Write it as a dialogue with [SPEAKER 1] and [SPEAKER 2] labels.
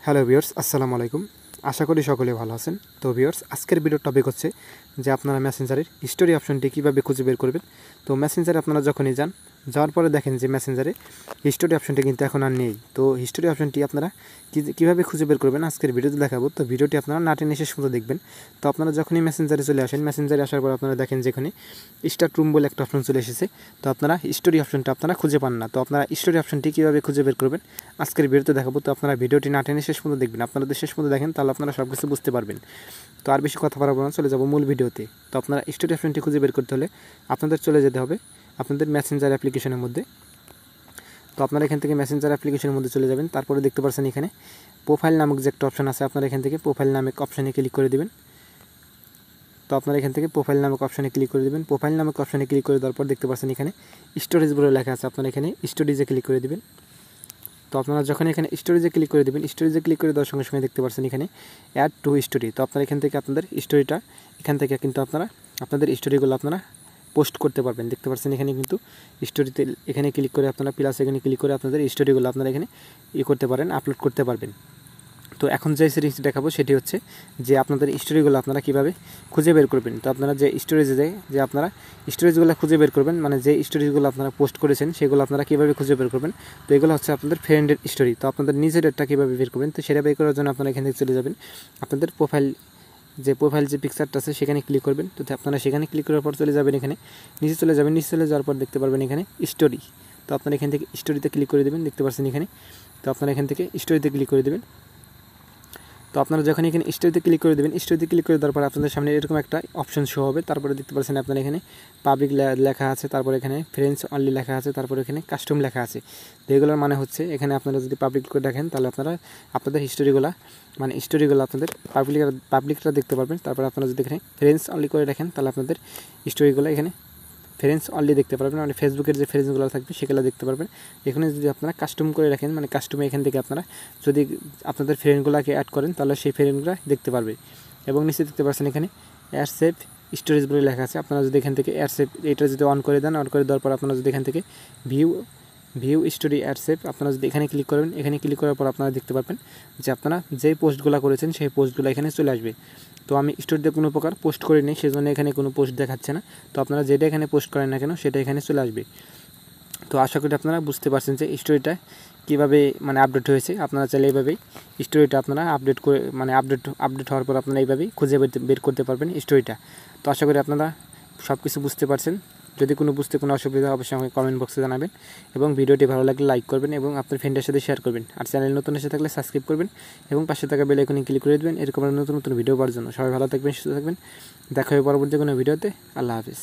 [SPEAKER 1] Hello viewers, আসসালামু আলাইকুম। আশা করি সকলে ভালো আছেন। তো ভিউয়ার্স, আজকের ভিডিওর টপিক হচ্ছে যে আপনারা মেসেঞ্জারের হিস্টোরি অপশনটি কীভাবে খুঁজে বের করবেন। তো মেসেঞ্জারে আপনারা যখনই যাওয়ার পরে দেখেন যে মেসেঞ্জারে হিস্টোরি অপশনটি কিন্তু এখন আর নেই। তো হিস্টোরি অপশনটি আপনারা কীভাবে খুঁজে বের করবেন আজকের ভিডিওতে দেখাবো। তো ভিডিওটি আপনারা না টেনে শেষ পর্যন্ত দেখবেন। তো আপনারা যখনই মেসেঞ্জারে চলে আসেন, মেসেঞ্জারে আসার পর আপনারা দেখেন যেখানে স্টার্ট রুম বলে একটা অপশন চলে এসেছে। তো আপনারা হিস্টোরি অপশনটা আপনারা খুঁজে পান না। তো আপনারা হিস্টোরি অপশনটি কীভাবে খুঁজে বের করবেন আজকের ভিডিওতে দেখাবো। তো আপনারা ভিডিওটি না টেনে শেষ পর্যন্ত দেখবেন। আপনারা যদি শেষ পর্যন্ত দেখেন তাহলে আপনারা সব কিছু বুঝতে পারবেন। তো আর বেশি কথা বাড়াবো না, চলে যাব মূল ভিডিওতে। তো আপনারা হিস্টোরি অপশনটি খুঁজে বের করতে হলে আপনাদের চলে যেতে হবে আপনাদের মেসেঞ্জার অ্যাপ্লিকেশনের মধ্যে। তো আপনারা এখান থেকে মেসেঞ্জার অ্যাপ্লিকেশনের মধ্যে চলে যাবেন। তারপরে দেখতে পাচ্ছেন এখানে প্রোফাইল নামক যে একটা অপশন আছে, আপনারা এখান থেকে প্রোফাইল নামক অপশনে ক্লিক করে দেবেন। তো আপনারা এখান থেকে প্রোফাইল নামক অপশনে ক্লিক করে দেবেন। প্রোফাইল নামক অপশনে ক্লিক করে দেওয়ার পর দেখতে পাচ্ছেন এখানে স্টোরেজ বলে লেখা আছে, আপনারা এখানে স্টোরেজে ক্লিক করে দেবেন। তো আপনারা যখন এখানে স্টোরেজে ক্লিক করে দেবেন, স্টোরেজে ক্লিক করে দেওয়ার সঙ্গে সঙ্গে দেখতে পাচ্ছেন এখানে অ্যাড টু স্টোরি। তো আপনারা এখান থেকে আপনাদের স্টোরিটা এখান থেকে কিন্তু আপনারা আপনাদের স্টোরিগুলো আপনারা পোস্ট করতে পারবেন। দেখতে পাচ্ছেন এখানে কিন্তু স্টোরিতে এখানে ক্লিক করে আপনারা প্লাস এখানে ক্লিক করে আপনাদের স্টোরিগুলো আপনারা এখানে করতে পারেন, আপলোড করতে পারবেন। তো এখন যে সিরিজটি দেখাবো সেটি হচ্ছে যে আপনাদের স্টোরিগুলো আপনারা কীভাবে খুঁজে বের করবেন। তো আপনারা যে স্টোরেজে যে আপনারা স্টোরেজগুলো খুঁজে বের করবেন, মানে যে স্টোরিজগুলো আপনারা পোস্ট করেছেন সেগুলো আপনারা কীভাবে খুঁজে বের করবেন। তো এগুলো হচ্ছে আপনাদের ফ্রেন্ডের স্টোরি। তো আপনাদের নিজের একটা কীভাবে বের করবেন, তো সেটা বের করার জন্য আপনারা এখান থেকে চলে যাবেন আপনাদের প্রোফাইল যে পিকচারটা আছে সেখানে ক্লিক করবেন। তো আপনারা সেখানে ক্লিক করার পর চলে যাবেন এখানে নিচে চলে যাবেন। নিচে চলে যাওয়ার পর দেখতে পারবেন এখানে স্টোরি। তো আপনারা এখান থেকে স্টোরিতে ক্লিক করে দেবেন। দেখতে পাচ্ছেন এখানে, তো আপনারা এখান থেকে স্টোরিতে ক্লিক করে দেবেন। তো আপনারা যখন এখানে স্টোরিতে ক্লিক করে দেবেন, স্টোরিতে ক্লিক করে দেওয়ার পর আপনাদের সামনে এরকম একটা অপশন শো হবে। তারপরে দেখতে পাচ্ছেন আপনারা এখানে পাবলিক লেখা আছে, তারপরে এখানে ফ্রেন্ডস অনলি লেখা আছে, তারপরে এখানে কাস্টম লেখা আছে। তো এগুলোর মানে হচ্ছে এখানে আপনারা যদি পাবলিক করে দেখেন তাহলে আপনারা আপনাদের স্টোরিগুলো আপনাদের পাবলিকটা দেখতে পারবেন। তারপরে আপনারা যদি এখানে ফ্রেন্ডস অনলি করে দেখেন তাহলে আপনাদের স্টোরিগুলো এখানে ফ্রেন্ডস অনলি দেখতে পারবেন, মানে ফেসবুকের যে ফ্রেন্ডসগুলো থাকবে সেগুলো দেখতে পারবেন। এখানে যদি আপনারা কাস্টম করে রাখেন, মানে কাস্টমে এখান থেকে আপনারা যদি আপনাদের ফ্রেন্ডগুলোকে অ্যাড করেন তাহলে সেই ফ্রেন্ডগুলো দেখতে পারবে। এবং নিচে দেখতে পাচ্ছেন এখানে অ্যাড সেভ স্টোরেজ বলে লেখা আছে। আপনারা যদি এখান থেকে অ্যাড সেভ এটা যদি অন করে দেন, অন করে দেওয়ার পর আপনারা যদি এখান থেকে ভিউ স্টোরি অ্যাড সেভ আপনারা যদি এখানে ক্লিক করবেন, এখানে ক্লিক করার পর আপনারা দেখতে পারবেন যে আপনারা যেই পোস্টগুলো করেছেন সেই পোস্টগুলো এখানে চলে আসবে। তো আমি স্টোরিতে কোনো প্রকার পোস্ট করিনি, সেজন্য এখানে কোনো পোস্ট দেখাচ্ছে না। তো আপনারা যেটা এখানে পোস্ট করেন না কেন সেটা এখানে চলে আসবে। তো আশা করি আপনারা বুঝতে পারছেন যে স্টোরিটা কীভাবে মানে আপডেট হয়েছে। আপনারা চাইলে এইভাবেই স্টোরিটা আপনারা আপডেট করে মানে আপডেট হওয়ার পর আপনারা এইভাবেই খুঁজে বের করতে পারবেন স্টোরিটা। তো আশা করি আপনারা সব কিছু বুঝতে পারছেন। যদি বুঝতে কোনো অসুবিধা অবশ্যই আমাকে কমেন্ট বক্সে জানাবেন এবং ভিডিওটি ভালো লাগলে লাইক করবেন এবং আপনার ফ্রেন্ডের সাথে শেয়ার করবেন। আর চ্যানেল নতুন এসে থাকলে সাবস্ক্রাইব করবেন এবং পাশে থাকা বেল আইকনে ক্লিক করে দেবেন এরকম নতুন নতুন ভিডিও পাওয়ার জন্য। সবাই ভালো থাকবেন, সুস্থ থাকবেন। দেখা হবে পরবর্তী কোনো ভিডিওতে। আল্লাহ হাফিজ।